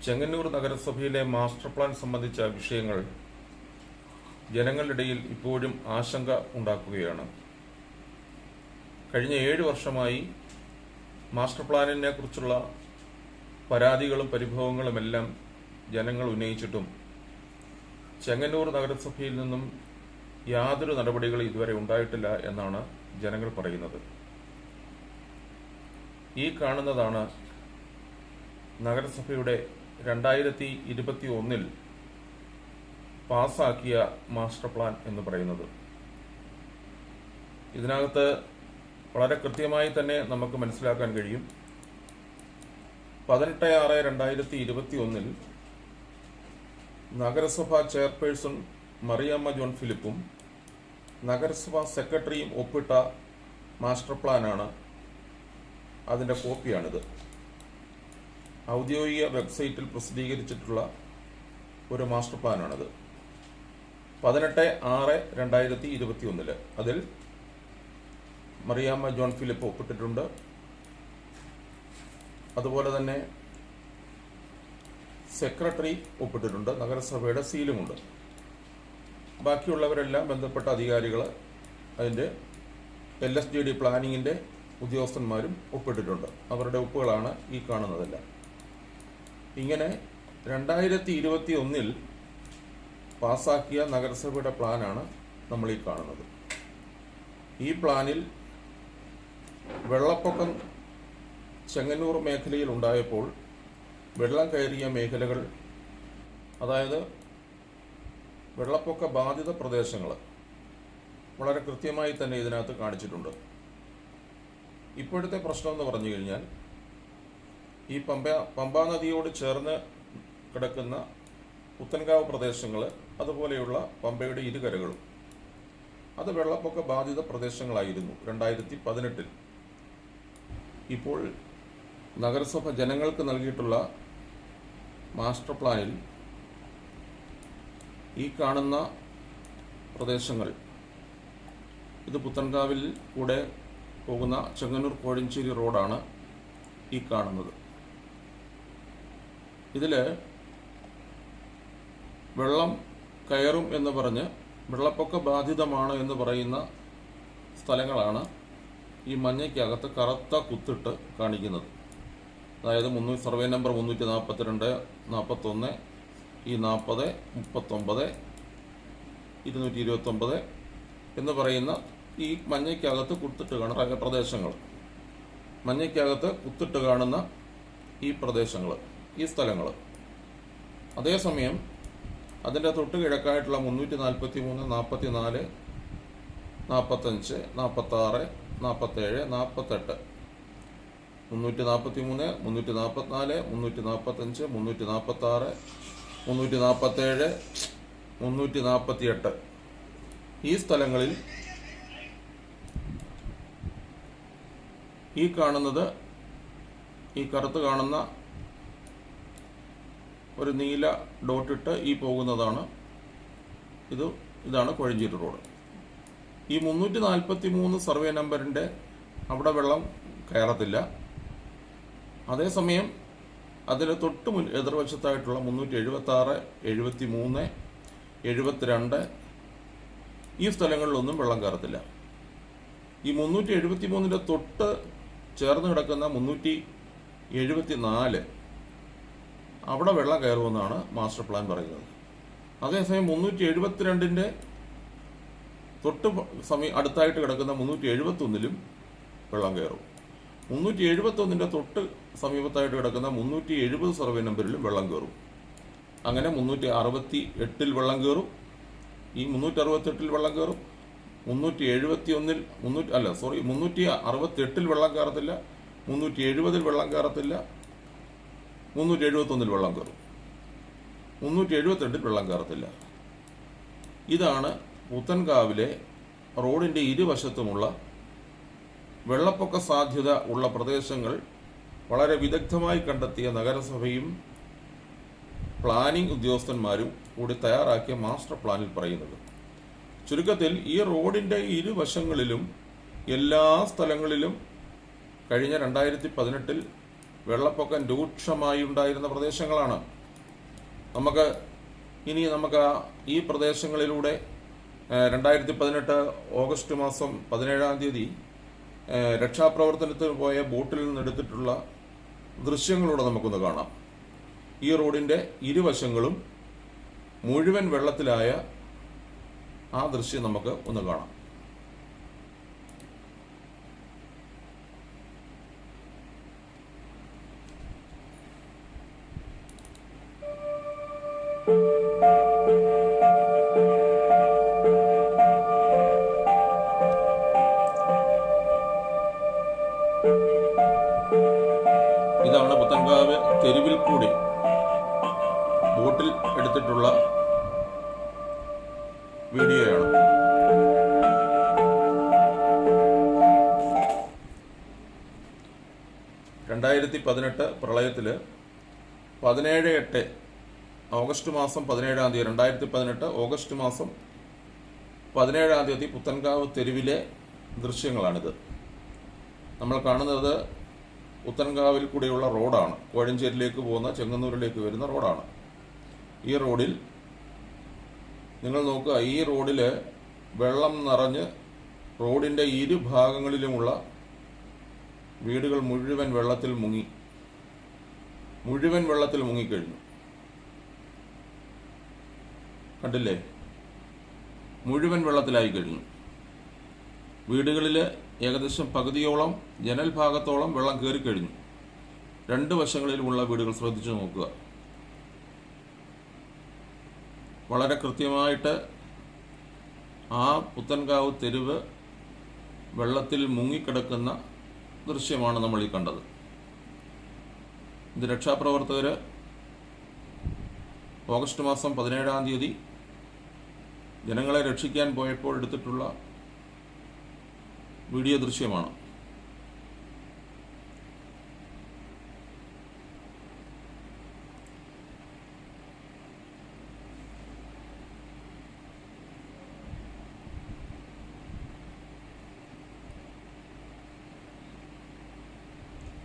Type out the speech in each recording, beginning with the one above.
ചെങ്ങന്നൂർ നഗരസഭയിലെ master plan സംബന്ധിച്ച വിഷയങ്ങൾ ജനങ്ങളുടെ ഇടയിൽ ഇപ്പോഴും ആശങ്ക ഉണ്ടാക്കുകയാണ്. കഴിഞ്ഞ 7 വർഷമായി മാസ്റ്റർ പ്ലാനിനെ കുറിച്ചുള്ള പരാതികളും പരിഭവങ്ങളുമെല്ലാം ജനങ്ങൾ ഉന്നയിച്ചിട്ടും ചെങ്ങന്നൂർ നഗരസഭയിൽ നിന്നും യാതൊരു നടപടികളും ഇതുവരെ ഉണ്ടായിട്ടില്ല എന്നാണ് ജനങ്ങൾ പറയുന്നത്. ഈ കാണുന്നതാണ് നഗരസഭയുടെ 2021 പാസാക്കിയ മാസ്റ്റർ പ്ലാൻ എന്ന് പറയുന്നത്. ഇതിനകത്ത് വളരെ കൃത്യമായി തന്നെ നമുക്ക് മനസ്സിലാക്കാൻ കഴിയും. 18/6/2021 നഗരസഭാ ചെയർപേഴ്സൺ മറിയാമ്മ ജോൺ ഫിലിപ്പും നഗരസഭാ സെക്രട്ടറിയും ഒപ്പിട്ട മാസ്റ്റർ പ്ലാനാണ്. അതിൻ്റെ കോപ്പിയാണിത്. ഔദ്യോഗിക വെബ്സൈറ്റിൽ പ്രസിദ്ധീകരിച്ചിട്ടുള്ള ഒരു മാസ്റ്റർ പ്ലാനാണിത്. 18/6/2021 അതിൽ മറിയാമ്മ ജോൺ ഫിലിപ്പ് ഒപ്പിട്ടിട്ടുണ്ട്. അതുപോലെ തന്നെ സെക്രട്ടറി ഒപ്പിട്ടിട്ടുണ്ട്. നഗരസഭയുടെ സീലുമുണ്ട്. ബാക്കിയുള്ളവരെല്ലാം ബന്ധപ്പെട്ട അധികാരികൾ, അതിൻ്റെ LSGD പ്ലാനിങ്ങിൻ്റെ ഉദ്യോഗസ്ഥന്മാരും ഒപ്പിട്ടിട്ടുണ്ട്. അവരുടെ ഒപ്പുകളാണ് ഈ കാണുന്നതെല്ലാം. ഇങ്ങനെ 2021 പാസാക്കിയ നഗരസഭയുടെ പ്ലാനാണ് നമ്മൾ ഈ കാണുന്നത്. ഈ പ്ലാനിൽ വെള്ളപ്പൊക്കം ചെങ്ങന്നൂർ മേഖലയിൽ ഉണ്ടായപ്പോൾ വെള്ളം കയറിയ മേഖലകൾ, അതായത് വെള്ളപ്പൊക്ക ബാധിത പ്രദേശങ്ങൾ വളരെ കൃത്യമായി തന്നെ ഇതിനകത്ത് കാണിച്ചിട്ടുണ്ട്. ഇപ്പോഴത്തെ പ്രശ്നം എന്ന് പറഞ്ഞു കഴിഞ്ഞാൽ ഈ പമ്പാ നദിയോട് ചേർന്ന് കിടക്കുന്ന പുത്തൻകാവ് പ്രദേശങ്ങൾ, അതുപോലെയുള്ള പമ്പയുടെ ഇരുകരകളും അത് വെള്ളപ്പൊക്ക ബാധിത പ്രദേശങ്ങളായിരുന്നു 2018. ഇപ്പോൾ നഗരസഭ ജനങ്ങൾക്ക് നൽകിയിട്ടുള്ള മാസ്റ്റർ പ്ലാനിൽ ഈ കാണുന്ന പ്രദേശങ്ങൾ, ഇത് പുത്തൻകാവിൽ കൂടെ പോകുന്ന ചെങ്ങന്നൂർ കോഴഞ്ചേരി റോഡാണ് ഈ കാണുന്നത്. ഇതിൽ വെള്ളം കയറും എന്ന് പറഞ്ഞ് വെള്ളപ്പൊക്ക ബാധിതമാണ് എന്ന് പറയുന്ന സ്ഥലങ്ങളാണ് ഈ മഞ്ഞയ്ക്കകത്ത് കറുത്ത കുത്തിട്ട് കാണിക്കുന്നത്. അതായത് സർവേ നമ്പർ 342, 41, ഈ 40, 39, 229 എന്ന് പറയുന്ന ഈ മഞ്ഞയ്ക്കകത്ത് കുത്തിട്ട് കാണുന്ന പ്രദേശങ്ങൾ, മഞ്ഞയ്ക്കകത്ത് കുത്തിട്ട് കാണുന്ന ഈ പ്രദേശങ്ങൾ, ഈ സ്ഥലങ്ങൾ. അതേസമയം അതിൻ്റെ തൊട്ട് കിഴക്കായിട്ടുള്ള 343, 44, 45, 46, 47, 48, 343, 344, 345, 346, 347, 348 ഈ സ്ഥലങ്ങളിൽ ഈ കാണുന്നത്, ഈ കറുത്ത് കാണുന്ന ഒരു നീല ഡോട്ടിട്ട് ഈ പോകുന്നതാണ്. ഇതാണ് കോഴഞ്ചേരി റോഡ്. ഈ 343 സർവേ നമ്പറിൻ്റെ അവിടെ വെള്ളം കയറത്തില്ല. അതേസമയം അതിന് തൊട്ട് എതിർവശത്തായിട്ടുള്ള 376, 73, 72 ഈ സ്ഥലങ്ങളിലൊന്നും വെള്ളം കയറത്തില്ല. ഈ 373ൻ്റെ തൊട്ട് ചേർന്ന് കിടക്കുന്ന 374 അവിടെ വെള്ളം കയറുമെന്നാണ് മാസ്റ്റർ പ്ലാൻ പറയുന്നത്. അതേസമയം 372ൻ്റെ തൊട്ട് അടുത്തായിട്ട് കിടക്കുന്ന 371ലും വെള്ളം കയറും. 371ൻ്റെ തൊട്ട് സമീപത്തായിട്ട് കിടക്കുന്ന 370 സർവേ നമ്പറിലും വെള്ളം കയറും. അങ്ങനെ 368 വെള്ളം കയറും. ഈ 368 വെള്ളം കയറും. 368 വെള്ളം കയറത്തില്ല. 370 വെള്ളം കയറത്തില്ല. 371 വെള്ളം കയറും. 372 വെള്ളം കയറത്തില്ല. ഇതാണ് പുത്തൻകാവിലെ റോഡിൻ്റെ ഇരുവശത്തുമുള്ള വെള്ളപ്പൊക്ക സാധ്യത ഉള്ള പ്രദേശങ്ങൾ വളരെ വിദഗ്ധമായി കണ്ടെത്തിയ നഗരസഭയും പ്ലാനിംഗ് ഉദ്യോഗസ്ഥന്മാരും കൂടി തയ്യാറാക്കിയ മാസ്റ്റർ പ്ലാനിൽ പറയുന്നത്. ചുരുക്കത്തിൽ ഈ റോഡിൻ്റെ ഇരുവശങ്ങളിലും എല്ലാ സ്ഥലങ്ങളിലും കഴിഞ്ഞ 2018 വെള്ളപ്പൊക്കം രൂക്ഷമായി ഉണ്ടായിരുന്ന പ്രദേശങ്ങളാണ്. നമുക്ക് ഈ പ്രദേശങ്ങളിലൂടെ 2018 ഓഗസ്റ്റ് മാസം 17-ാം തീയതി രക്ഷാപ്രവർത്തനത്തിന് പോയ ബോട്ടിൽ നിന്നെടുത്തിട്ടുള്ള ദൃശ്യങ്ങളൂടെ നമുക്കൊന്ന് കാണാം. ഈ റോഡിൻ്റെ ഇരുവശങ്ങളും മുഴുവൻ വെള്ളത്തിലായ ആ ദൃശ്യം നമുക്ക് ഒന്ന് കാണാം. ഇതാണ് പുത്തൻകാവ് തെരുവിൽ കൂടി ബോട്ടിൽ എടുത്തിട്ടുള്ള വീഡിയോയാണ്. പ്രളയത്തില് 17/8 ഓഗസ്റ്റ് മാസം 17-ാം തീയതി 2018 ഓഗസ്റ്റ് മാസം 17-ാം തീയതി പുത്തൻകാവ് തെരുവിലെ ദൃശ്യങ്ങളാണിത്. നമ്മൾ കാണുന്നത് പുത്തൻകാവിൽ കൂടിയുള്ള റോഡാണ്. കോഴഞ്ചേരിയിലേക്ക് പോകുന്ന ചെങ്ങന്നൂരിലേക്ക് വരുന്ന റോഡാണ്. ഈ റോഡിൽ നിങ്ങൾ നോക്കുക, ഈ റോഡിൽ വെള്ളം നിറഞ്ഞ് റോഡിൻ്റെ ഇരുഭാഗങ്ങളിലുമുള്ള വീടുകൾ മുഴുവൻ വെള്ളത്തിൽ മുങ്ങിക്കഴിഞ്ഞു. കണ്ടില്ലേ? മുഴുവൻ വെള്ളത്തിലായി കഴിഞ്ഞു. വീടുകളിൽ ഏകദേശം പകുതിയോളം ജനൽ ഭാഗത്തോളം വെള്ളം കയറിക്കഴിഞ്ഞു. രണ്ട് വശങ്ങളിലുമുള്ള വീടുകൾ ശ്രദ്ധിച്ചു നോക്കുക. വളരെ കൃത്യമായിട്ട് ആ പുത്തൻകാവ് തെരുവ് വെള്ളത്തിൽ മുങ്ങിക്കിടക്കുന്ന ദൃശ്യമാണ് നമ്മൾ ഈ കണ്ടത്. ഇത് രക്ഷാപ്രവർത്തകർ ഓഗസ്റ്റ് മാസം 17-ാം തീയതി ജനങ്ങളെ രക്ഷിക്കാൻ പോയപ്പോൾ എടുത്തിട്ടുള്ള വീഡിയോ ദൃശ്യമാണ്.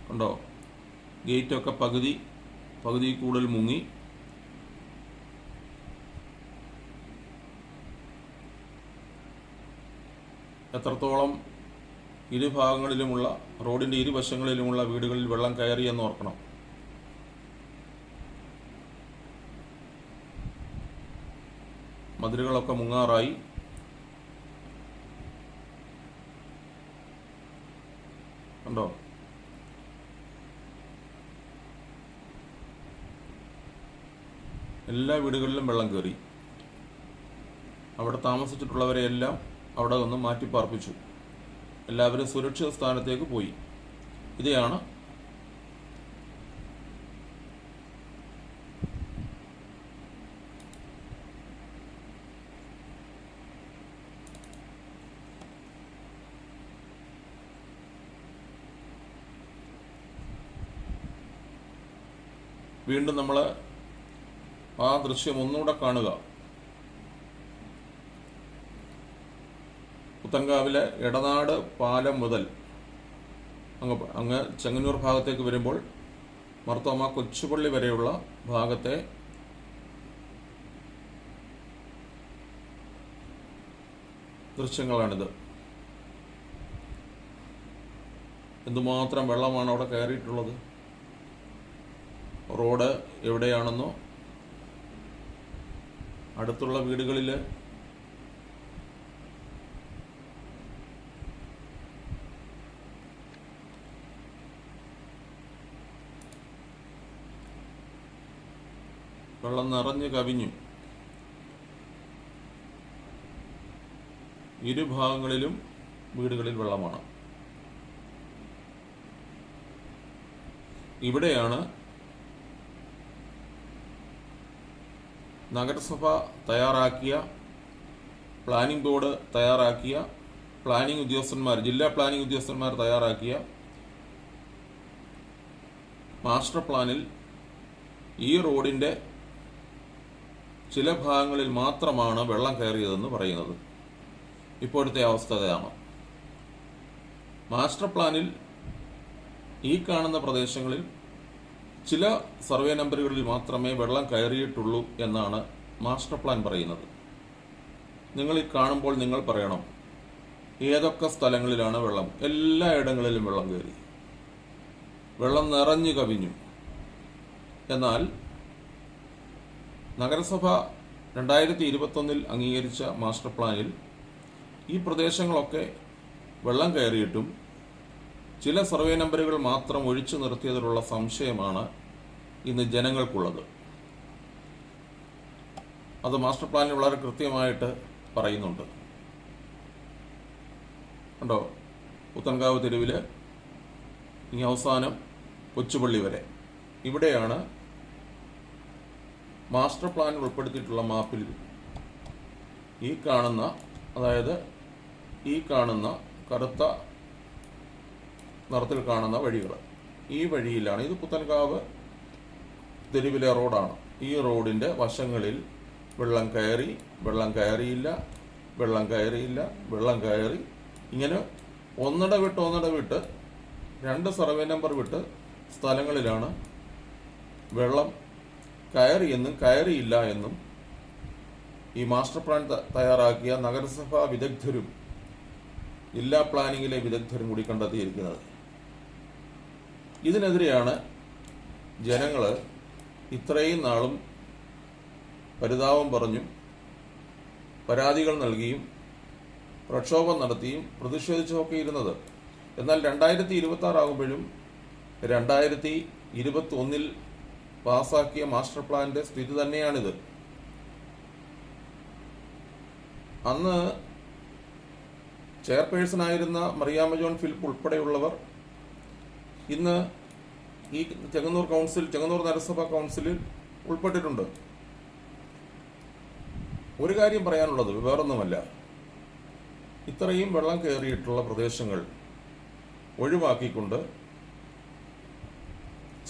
കണ്ടോ? ഗേറ്റൊക്കെ പകുതി കൂടുതൽ മുങ്ങി. എത്രത്തോളം ഇരുഭാഗങ്ങളിലുമുള്ള റോഡിൻ്റെ ഇരുവശങ്ങളിലുമുള്ള വീടുകളിൽ വെള്ളം കയറിയെന്ന് ഓർക്കണം. മതിലുകളൊക്കെ മുങ്ങാറായി. കണ്ടോ? എല്ലാ വീടുകളിലും വെള്ളം കയറി. അവിടെ താമസിച്ചിട്ടുള്ളവരെയെല്ലാം അവിടെ നിന്ന് മാറ്റിപ്പാർപ്പിച്ചു. എല്ലാവരും സുരക്ഷിത സ്ഥാനത്തേക്ക് പോയി. ഇതാണ് വീണ്ടും നമ്മൾ ആ ദൃശ്യം ഒന്നുകൂടെ കാണുക. പുത്തൻകാവിലെ എടനാട് പാലം മുതൽ അങ്ങ് ചെങ്ങന്നൂർ ഭാഗത്തേക്ക് വരുമ്പോൾ മർത്തോമ കൊച്ചുപള്ളി വരെയുള്ള ഭാഗത്തെ ദൃശ്യങ്ങളാണിത്. എന്തുമാത്രം വെള്ളമാണ് അവിടെ കയറിയിട്ടുള്ളത്. റോഡ് എവിടെയാണെന്നോ അടുത്തുള്ള വീടുകളിൽ വെള്ളം നിറഞ്ഞു കവിഞ്ഞു. ഇരുഭാഗങ്ങളിലും വീടുകളിൽ വെള്ളമാണ്. ഇവിടെയാണ് നഗരസഭ തയ്യാറാക്കിയ, പ്ലാനിംഗ് ബോർഡ് തയ്യാറാക്കിയ, ജില്ലാ പ്ലാനിംഗ് ഉദ്യോഗസ്ഥന്മാർ തയ്യാറാക്കിയ മാസ്റ്റർ പ്ലാനിൽ ഈ റോഡിൻ്റെ ചില ഭാഗങ്ങളിൽ മാത്രമാണ് വെള്ളം കയറിയതെന്ന് പറയുന്നത്. ഇപ്പോഴത്തെ അവസ്ഥ അതാണ്. മാസ്റ്റർ പ്ലാനിൽ ഈ കാണുന്ന പ്രദേശങ്ങളിൽ ചില സർവേ നമ്പറുകളിൽ മാത്രമേ വെള്ളം കയറിയിട്ടുള്ളൂ എന്നാണ് മാസ്റ്റർ പ്ലാൻ പറയുന്നത്. നിങ്ങൾ ഈ കാണുമ്പോൾ നിങ്ങൾ പറയണം ഏതൊക്കെ സ്ഥലങ്ങളിലാണ് വെള്ളം. എല്ലായിടങ്ങളിലും വെള്ളം കയറി, വെള്ളം നിറഞ്ഞു കവിഞ്ഞു. എന്നാൽ നഗരസഭ 2021 അംഗീകരിച്ച മാസ്റ്റർ പ്ലാനിൽ ഈ പ്രദേശങ്ങളൊക്കെ വെള്ളം കയറിയിട്ടും ചില സർവേ നമ്പറുകൾ മാത്രം ഒഴിച്ചു നിർത്തിയതിലുള്ള സംശയമാണ് ഇന്ന് ജനങ്ങൾക്കുള്ളത്. അത് മാസ്റ്റർ പ്ലാനിൽ വളരെ കൃത്യമായിട്ട് പറയുന്നുണ്ട്. കണ്ടോ, പുത്തൻകാവ് തെരുവിൽ ഈ അവസാനം കൊച്ചുപള്ളി വരെ ഇവിടെയാണ് മാസ്റ്റർ പ്ലാനിൽ ഉൾപ്പെടുത്തിയിട്ടുള്ള മാപ്പിൽ ഈ കാണുന്ന, അതായത് ഈ കാണുന്ന കറുത്ത നിറത്തിൽ കാണുന്ന വഴികൾ, ഈ വഴിയിലാണ്. ഇത് പുത്തൻകാവ് തെരുവിലെ റോഡാണ്. ഈ റോഡിൻ്റെ വശങ്ങളിൽ വെള്ളം കയറി, വെള്ളം കയറിയില്ല, വെള്ളം കയറിയില്ല, വെള്ളം കയറി, ഇങ്ങനെ ഒന്നിട വിട്ട് 2 സർവേ നമ്പർ വിട്ട് സ്ഥലങ്ങളിലാണ് വെള്ളം കയറിയെന്നും കയറിയില്ല എന്നും ഈ മാസ്റ്റർ പ്ലാൻ തയ്യാറാക്കിയ നഗരസഭാ വിദഗ്ധരും ജില്ലാ പ്ലാനിങ്ങിലെ വിദഗ്ധരും കൂടി കണ്ടെത്തിയിരിക്കുന്നത്. ഇതിനെതിരെയാണ് ജനങ്ങൾ ഇത്രയും നാളും പരിതാപം പറഞ്ഞും പരാതികൾ നൽകിയും പ്രക്ഷോഭം നടത്തിയും പ്രതിഷേധിച്ചുമൊക്കെ ഇരുന്നത്. എന്നാൽ 2026 ആകുമ്പോഴും 2021 പാസാക്കിയ മാസ്റ്റർ പ്ലാന്റെ സ്ഥിതി തന്നെയാണിത്. അന്ന് ചെയർപേഴ്സണായിരുന്ന മറിയാമ്മ ജോൺ ഫിലിപ്പ് ഉൾപ്പെടെയുള്ളവർ ഇന്ന് ഈ ചെങ്ങന്നൂർ നഗരസഭാ കൗൺസിലിൽ ഉൾപ്പെട്ടിട്ടുണ്ട്. ഒരു കാര്യം പറയാനുള്ളത് വേറൊന്നുമല്ല, ഇത്രയും വെള്ളം കയറിയിട്ടുള്ള പ്രദേശങ്ങൾ ഒഴിവാക്കിക്കൊണ്ട്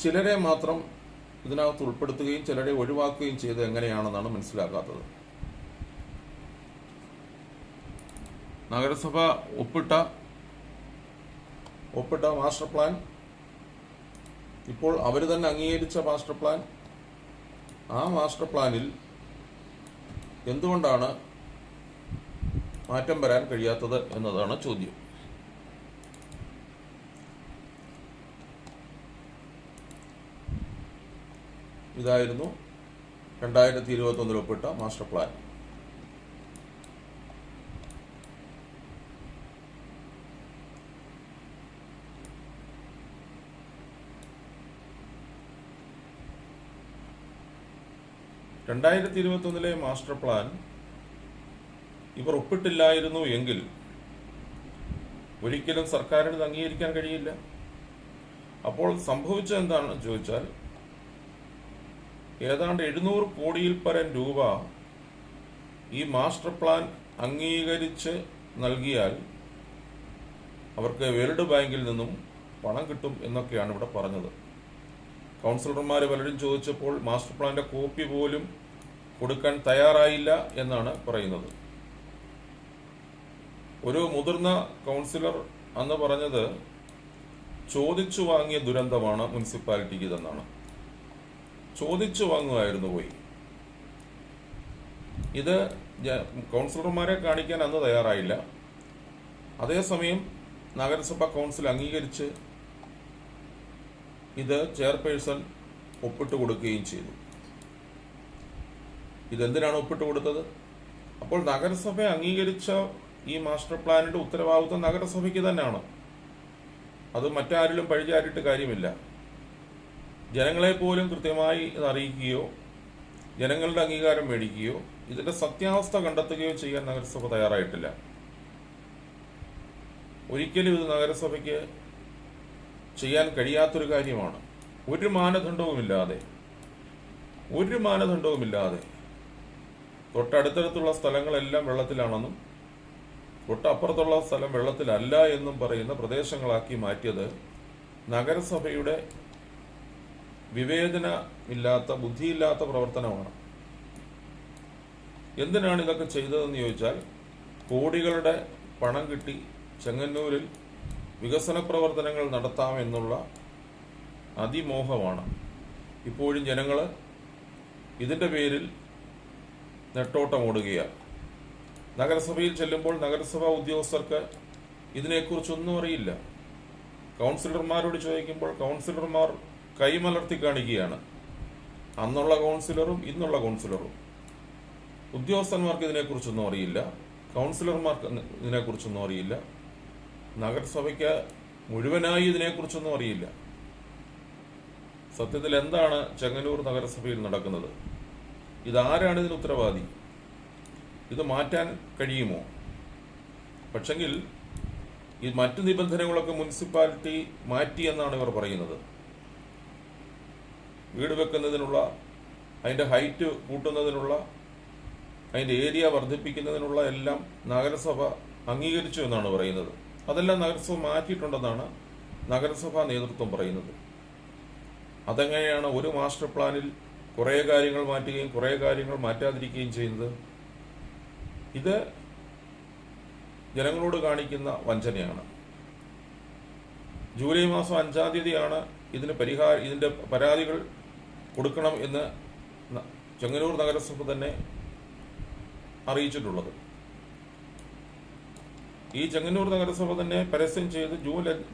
ചിലരെ മാത്രം ഇതിനകത്ത് ഉൾപ്പെടുത്തുകയും ചിലരെ ഒഴിവാക്കുകയും ചെയ്ത് എങ്ങനെയാണെന്നാണ് മനസ്സിലാക്കാത്തത്. നഗരസഭ ഒപ്പിട്ട മാസ്റ്റർ പ്ലാൻ, ഇപ്പോൾ അവർ തന്നെ അംഗീകരിച്ച മാസ്റ്റർ പ്ലാൻ, ആ മാസ്റ്റർ പ്ലാനിൽ എന്തുകൊണ്ടാണ് മാറ്റം വരാൻ കഴിയാത്തത് എന്നതാണ് ചോദ്യം. ഇതായിരുന്നു 2021 ഒപ്പിട്ട മാസ്റ്റർ പ്ലാൻ. മാസ്റ്റർ പ്ലാൻ ഇവർ ഒപ്പിട്ടില്ലായിരുന്നു എങ്കിൽ ഒരിക്കലും സർക്കാരിന് അംഗീകരിക്കാൻ കഴിയില്ല. അപ്പോൾ സംഭവിച്ചത് എന്താണെന്ന് ചോദിച്ചാൽ, ഏതാണ്ട് 700 കോടിയിൽ പരം രൂപ ഈ മാസ്റ്റർ പ്ലാൻ അംഗീകരിച്ച് നൽകിയാൽ അവർക്ക് വേൾഡ് ബാങ്കിൽ നിന്നും പണം കിട്ടും എന്നൊക്കെയാണ് ഇവിടെ പറഞ്ഞത്. കൗൺസിലർമാർ പലരും ചോദിച്ചപ്പോൾ മാസ്റ്റർ പ്ലാന്റെ കോപ്പി പോലും കൊടുക്കാൻ തയ്യാറായില്ല എന്നാണ് പറയുന്നത്. ഒരു മുതിർന്ന കൗൺസിലർ അന്ന് പറഞ്ഞത് ചോദിച്ചു വാങ്ങിയ ദുരന്തമാണ് മുനിസിപ്പാലിറ്റിക്ക് ഇതെന്നാണ്. ചോദിച്ചു വാങ്ങുമായിരുന്നു പോയി. ഇത് കൗൺസിലർമാരെ കാണിക്കാൻ അന്ന് തയ്യാറായില്ല. അതേസമയം നഗരസഭാ കൗൺസിൽ അംഗീകരിച്ച് ഇത് ചെയർപേഴ്സൺ ഒപ്പിട്ട് കൊടുക്കുകയും ചെയ്തു. ഇതെന്തിനാണ് ഒപ്പിട്ട് കൊടുത്തത്? അപ്പോൾ നഗരസഭ അംഗീകരിച്ച ഈ മാസ്റ്റർ പ്ലാനിന്റെ ഉത്തരവാദിത്വം നഗരസഭയ്ക്ക് തന്നെയാണ്. അത് മറ്റാരിലും പഴിചാരിയിട്ട് കാര്യമില്ല. ജനങ്ങളെ പോലും കൃത്യമായി ഇത് അറിയിക്കുകയോ ജനങ്ങളുടെ അംഗീകാരം മേടിക്കുകയോ ഇതിന്റെ സത്യാവസ്ഥ കണ്ടെത്തുകയോ ചെയ്യാൻ നഗരസഭ തയ്യാറായിട്ടില്ല. ഒരിക്കലും ഇത് നഗരസഭയ്ക്ക് ചെയ്യാൻ കഴിയാത്തൊരു കാര്യമാണ്. ഒരു മാനദണ്ഡവുമില്ലാതെ തൊട്ടടുത്തടുത്തുള്ള സ്ഥലങ്ങളെല്ലാം വെള്ളത്തിലാണെന്നും തൊട്ടപ്പുറത്തുള്ള സ്ഥലം വെള്ളത്തിലല്ല എന്നും പറയുന്ന പ്രദേശങ്ങളാക്കി മാറ്റിയത് നഗരസഭയുടെ വിവേചനമില്ലാത്ത, ബുദ്ധിയില്ലാത്ത പ്രവർത്തനമാണ്. എന്തിനാണ് ഇതൊക്കെ ചെയ്തതെന്ന് ചോദിച്ചാൽ, കോടികളുടെ പണം കിട്ടി ചെങ്ങന്നൂരിൽ വികസന പ്രവർത്തനങ്ങൾ നടത്താമെന്നുള്ള അതിമോഹമാണ്. ഇപ്പോഴും ജനങ്ങൾ ഇതിൻ്റെ പേരിൽ നെട്ടോട്ടം ഓടുകയാണ്. നഗരസഭയിൽ ചെല്ലുമ്പോൾ നഗരസഭാ ഉദ്യോഗസ്ഥർക്ക് ഇതിനെക്കുറിച്ചൊന്നും അറിയില്ല. കൗൺസിലർമാരോട് ചോദിക്കുമ്പോൾ കൗൺസിലർമാർ കൈമലർത്തി കാണിക്കുകയാണ്. അന്നുള്ള കൗൺസിലറും ഇന്നുള്ള കൗൺസിലറും. ഉദ്യോഗസ്ഥന്മാർക്ക് ഇതിനെക്കുറിച്ചൊന്നും അറിയില്ല, കൗൺസിലർമാർക്ക് ഇതിനെക്കുറിച്ചൊന്നും അറിയില്ല, നഗരസഭയ്ക്ക് മുഴുവനായി ഇതിനെക്കുറിച്ചൊന്നും അറിയില്ല. സത്യത്തിൽ എന്താണ് ചെങ്ങന്നൂർ നഗരസഭയിൽ നടക്കുന്നത്? ഇതാരാണ് ഇതിന് ഉത്തരവാദി? ഇത് മാറ്റാൻ കഴിയുമോ? പക്ഷെങ്കിൽ ഈ മറ്റു നിബന്ധനകളൊക്കെ മുനിസിപ്പാലിറ്റി മാറ്റി എന്നാണ് ഇവർ പറയുന്നത്. വീട് വെക്കുന്നതിനുള്ള, അതിൻ്റെ ഹൈറ്റ് കൂട്ടുന്നതിനുള്ള, അതിൻ്റെ ഏരിയ വർദ്ധിപ്പിക്കുന്നതിനുള്ള എല്ലാം നഗരസഭ അംഗീകരിച്ചു എന്നാണ് പറയുന്നത്. അതെല്ലാം നഗരസഭ മാറ്റിയിട്ടുണ്ടെന്നാണ് നഗരസഭാ നേതൃത്വം പറയുന്നത്. അതെങ്ങനെയാണ് ഒരു മാസ്റ്റർ പ്ലാനിൽ കുറേ കാര്യങ്ങൾ മാറ്റുകയും കുറേ കാര്യങ്ങൾ മാറ്റാതിരിക്കുകയും ചെയ്യുന്നത്? ഇത് ജനങ്ങളോട് കാണിക്കുന്ന വഞ്ചനയാണ്. ജൂലൈ മാസം 5-ാം തീയതിയാണ് ഇതിന്റെ പരാതികൾ കൊടുക്കണം എന്ന് ചെങ്ങന്നൂർ നഗരസഭ തന്നെ അറിയിച്ചിട്ടുള്ളത്. ഈ ചെങ്ങന്നൂർ നഗരസഭ തന്നെ പരസ്യം ചെയ്ത്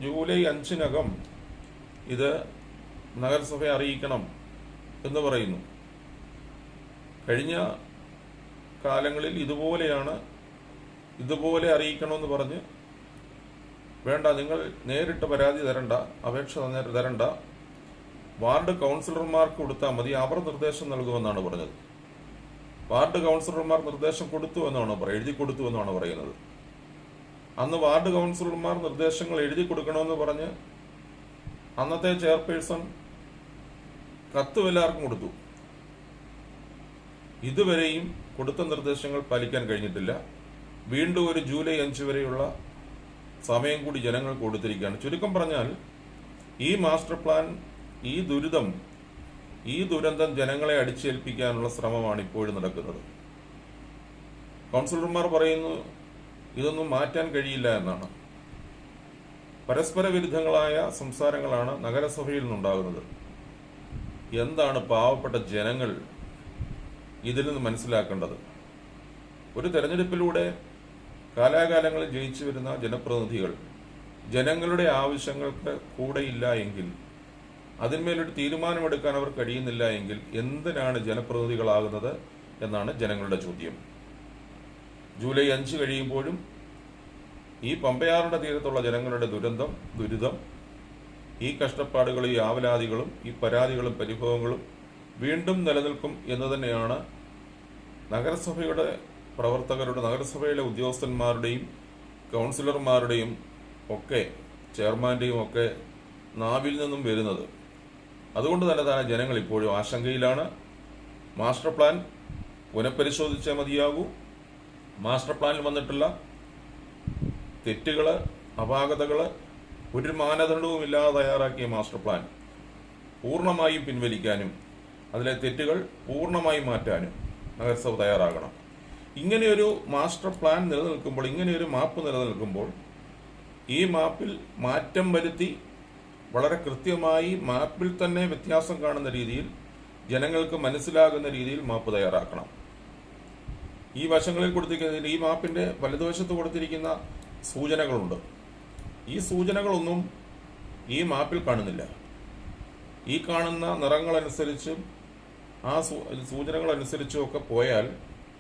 ജൂലൈ 5-നകം ഇത് നഗരസഭയെ അറിയിക്കണം എന്ന് പറയുന്നു. കഴിഞ്ഞ കാലങ്ങളിൽ ഇതുപോലെ അറിയിക്കണമെന്ന് പറഞ്ഞ്, വേണ്ട, നിങ്ങൾ നേരിട്ട് പരാതി തരണ്ട, അപേക്ഷ തരണ്ട, വാർഡ് കൗൺസിലർമാർക്ക് കൊടുത്താൽ മതി, അവർ നിർദ്ദേശം നൽകുമെന്നാണ് പറഞ്ഞത്. വാർഡ് കൗൺസിലർമാർ നിർദ്ദേശം കൊടുത്തു എന്നാണ് എഴുതി കൊടുത്തു എന്നാണ് പറയുന്നത്. അന്ന് വാർഡ് കൗൺസിലർമാർ നിർദ്ദേശങ്ങൾ എഴുതി കൊടുക്കണമെന്ന് പറഞ്ഞ് അന്നത്തെ ചെയർപേഴ്സൺ കത്ത് എല്ലാവർക്കും കൊടുത്തു. ഇതുവരെയും കൊടുത്ത നിർദ്ദേശങ്ങൾ പാലിക്കാൻ കഴിഞ്ഞിട്ടില്ല. വീണ്ടും ഒരു ജൂലൈ 5 വരെയുള്ള സമയം കൂടി ജനങ്ങൾക്ക് കൊടുത്തിരിക്കുകയാണ്. ചുരുക്കം പറഞ്ഞാൽ ഈ മാസ്റ്റർ പ്ലാൻ, ഈ ദുരന്തം ജനങ്ങളെ അടിച്ചേൽപ്പിക്കാനുള്ള ശ്രമമാണ് ഇപ്പോഴും നടക്കുന്നത്. കൗൺസിലർമാർ പറയുന്നു ഇതൊന്നും മാറ്റാൻ കഴിയില്ല എന്നാണ്. പരസ്പര വിരുദ്ധങ്ങളായ സംസാരങ്ങളാണ് നഗരസഭയിൽ നിന്നുണ്ടാകുന്നത്. എന്താണ് പാവപ്പെട്ട ജനങ്ങൾ ഇതിൽ നിന്ന് മനസ്സിലാക്കേണ്ടത്? ഒരു തെരഞ്ഞെടുപ്പിലൂടെ കാലാകാലങ്ങളിൽ ജയിച്ചു വരുന്ന ജനപ്രതിനിധികൾ ജനങ്ങളുടെ ആവശ്യങ്ങൾക്ക് കൂടെയില്ല എങ്കിൽ, അതിന്മേലൊരു തീരുമാനമെടുക്കാൻ അവർ കഴിയുന്നില്ല എങ്കിൽ എന്തിനാണ് ജനപ്രതിനിധികളാകുന്നത് എന്നാണ് ജനങ്ങളുടെ ചോദ്യം. ജൂലൈ 5 കഴിയുമ്പോഴും ഈ പമ്പയാറിന്റെ തീരത്തുള്ള ജനങ്ങളുടെ ദുരിതം, ഈ കഷ്ടപ്പാടുകളും ഈ ആവലാതികളും ഈ പരാതികളും പരിഭവങ്ങളും വീണ്ടും നിലനിൽക്കും എന്ന് തന്നെയാണ് നഗരസഭയുടെ പ്രവർത്തകരുടെ, നഗരസഭയിലെ ഉദ്യോഗസ്ഥന്മാരുടെയും കൗൺസിലർമാരുടെയും ഒക്കെ, ചെയർമാന്റെയും ഒക്കെ നാവിൽ നിന്നും വരുന്നത്. അതുകൊണ്ട് തന്നെ ജനങ്ങൾ ഇപ്പോഴും ആശങ്കയിലാണ്. മാസ്റ്റർ പ്ലാൻ പുനഃപരിശോധിച്ചേ മതിയാകൂ. മാസ്റ്റർ പ്ലാനിൽ വന്നിട്ടുള്ള തെറ്റുകൾ, അപാകതകൾ, ഒരു മാനദണ്ഡവുമില്ലാതെ തയ്യാറാക്കിയ മാസ്റ്റർ പ്ലാൻ പൂർണ്ണമായും പിൻവലിക്കാനും അതിലെ തെറ്റുകൾ പൂർണ്ണമായും മാറ്റാനും നഗരസഭ തയ്യാറാകണം. ഇങ്ങനെയൊരു മാസ്റ്റർ പ്ലാൻ നിലനിൽക്കുമ്പോൾ, ഇങ്ങനെയൊരു മാപ്പ് നിലനിൽക്കുമ്പോൾ, ഈ മാപ്പിൽ മാറ്റം വരുത്തി വളരെ കൃത്യമായി മാപ്പിൽ തന്നെ വ്യത്യാസം കാണുന്ന രീതിയിൽ, ജനങ്ങൾക്ക് മനസ്സിലാകുന്ന രീതിയിൽ മാപ്പ് തയ്യാറാക്കണം. ഈ വശങ്ങളിൽ കൊടുത്തിരിക്കുന്ന, ഈ മാപ്പിന്റെ വലതുവശത്ത് കൊടുത്തിരിക്കുന്ന സൂചനകളുണ്ട്. ഈ സൂചനകളൊന്നും ഈ മാപ്പിൽ കാണുന്നില്ല. ഈ കാണുന്ന നിറങ്ങളനുസരിച്ചും ആ സൂചനകളനുസരിച്ചും ഒക്കെ പോയാൽ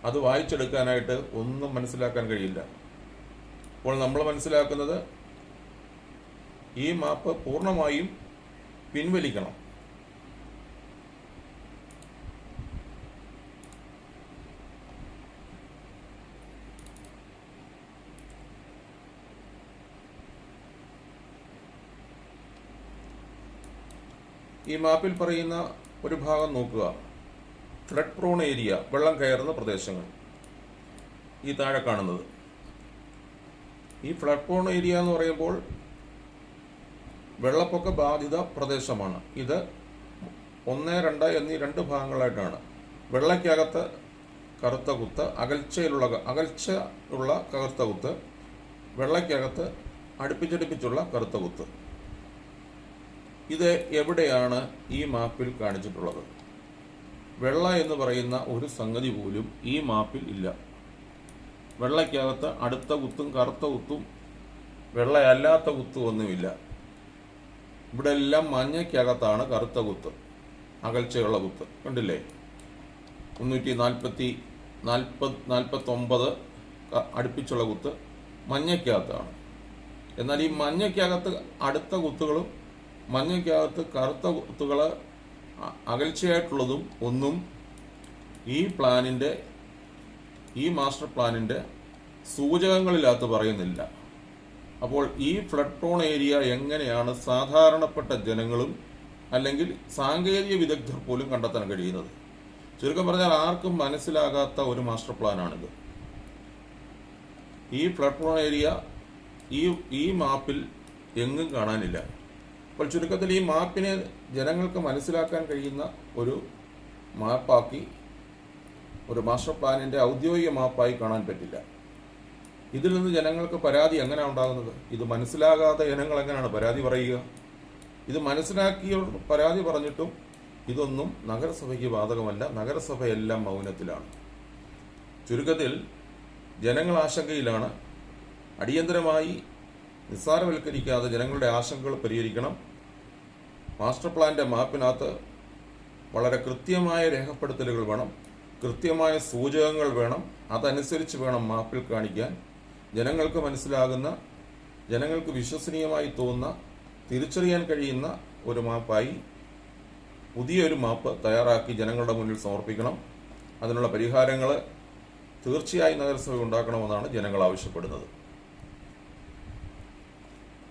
അത് വായിച്ചെടുക്കാനായിട്ട് ഒന്നും മനസ്സിലാക്കാൻ കഴിയില്ല. അപ്പോൾ നമ്മൾ മനസ്സിലാക്കുന്നത് ഈ മാപ്പ് പൂർണ്ണമായും പിൻവലിക്കണം. ഈ മാപ്പിൽ പറയുന്ന ഒരു ഭാഗം നോക്കുക. ഫ്ലഡ് പ്രോൺ ഏരിയ, വെള്ളം കയറുന്ന പ്രദേശങ്ങൾ, ഈ താഴെ കാണുന്നത്. ഈ ഫ്ലഡ് പ്രോൺ ഏരിയ എന്ന് പറയുമ്പോൾ വെള്ളപ്പൊക്ക ബാധിത പ്രദേശമാണ്. ഇത് 1, 2 എന്നീ 2 ഭാഗങ്ങളായിട്ടാണ്. വെള്ളയ്ക്കകത്ത് കറുത്ത കുത്ത്, അകൽച്ച ഉള്ള കറുത്ത കുത്ത്, വെള്ളയ്ക്കകത്ത് അടുപ്പിച്ചടുപ്പിച്ചുള്ള കറുത്ത കുത്ത്. ഇത് എവിടെയാണ് ഈ മാപ്പിൽ കാണിച്ചിട്ടുള്ളത്? വെള്ള എന്ന് പറയുന്ന ഒരു സംഗതി പോലും ഈ മാപ്പിൽ ഇല്ല. വെള്ളയ്ക്കകത്ത് അടുത്ത കുത്തും കറുത്ത കുത്തും വെള്ളയല്ലാത്ത കുത്തും ഒന്നുമില്ല. ഇവിടെ എല്ലാം മഞ്ഞയ്ക്കകത്താണ് കറുത്ത കുത്ത്, അകൽച്ചയുള്ള കുത്ത്. കണ്ടില്ലേ? 349 അടുപ്പിച്ചുള്ള കുത്ത് മഞ്ഞയ്ക്കകത്താണ്. എന്നാൽ ഈ മഞ്ഞയ്ക്കകത്ത് അടുത്ത കുത്തുകളും മഞ്ഞയ്ക്കകത്ത് കറുത്ത കുത്തുകൾ അകൽച്ചയായിട്ടുള്ളതും ഒന്നും ഈ മാസ്റ്റർ പ്ലാനിൻ്റെ സൂചകങ്ങളിനകത്ത് പറയുന്നില്ല. അപ്പോൾ ഈ ഫ്ലഡ് പ്രോൺ ഏരിയ എങ്ങനെയാണ് സാധാരണപ്പെട്ട ജനങ്ങളും അല്ലെങ്കിൽ സാങ്കേതിക വിദഗ്ധർ പോലും കണ്ടെത്താൻ കഴിയുന്നത്? ചുരുക്കം പറഞ്ഞാൽ ആർക്കും മനസ്സിലാകാത്ത ഒരു മാസ്റ്റർ പ്ലാനാണിത്. ഈ ഫ്ലഡ് പ്രോൺ ഏരിയ ഈ മാപ്പിൽ എങ്ങും കാണാനില്ല. അപ്പോൾ ചുരുക്കത്തിൽ ഈ മാപ്പിനെ ജനങ്ങൾക്ക് മനസ്സിലാക്കാൻ കഴിയുന്ന ഒരു മാപ്പാക്കി, ഒരു മാസ്റ്റർ പ്ലാനിൻ്റെ ഔദ്യോഗിക മാപ്പായി കാണാൻ പറ്റില്ല. ഇതിൽ നിന്ന് ജനങ്ങൾക്ക് പരാതി എങ്ങനെയാണ് ഉണ്ടാകുന്നത്? ഇത് മനസ്സിലാകാതെ ജനങ്ങൾ എങ്ങനെയാണ് പരാതി പറയുക? ഇത് മനസ്സിലാക്കിയ പരാതി പറഞ്ഞിട്ടും ഇതൊന്നും നഗരസഭയ്ക്ക് ബാധകമല്ല. നഗരസഭയെല്ലാം മൗനത്തിലാണ്. ചുരുക്കത്തിൽ ജനങ്ങൾ ആശങ്കയിലാണ്. അടിയന്തരമായി നിസ്സാരവൽക്കരിക്കാതെ ജനങ്ങളുടെ ആശങ്കകൾ പരിഹരിക്കണം. മാസ്റ്റർ പ്ലാന്റെ മാപ്പിനകത്ത് വളരെ കൃത്യമായ രേഖപ്പെടുത്തലുകൾ വേണം, കൃത്യമായ സൂചകങ്ങൾ വേണം. അതനുസരിച്ച് വേണം മാപ്പിൽ കാണിക്കാൻ. ജനങ്ങൾക്ക് മനസ്സിലാകുന്ന, ജനങ്ങൾക്ക് വിശ്വസനീയമായി തോന്നുന്ന, തിരിച്ചറിയാൻ കഴിയുന്ന ഒരു മാപ്പായി പുതിയൊരു മാപ്പ് തയ്യാറാക്കി ജനങ്ങളുടെ മുന്നിൽ സമർപ്പിക്കണം. അതിനുള്ള പരിഹാരങ്ങൾ തീർച്ചയായും നഗരസഭ ഉണ്ടാക്കണമെന്നാണ് ജനങ്ങൾ ആവശ്യപ്പെടുന്നത്.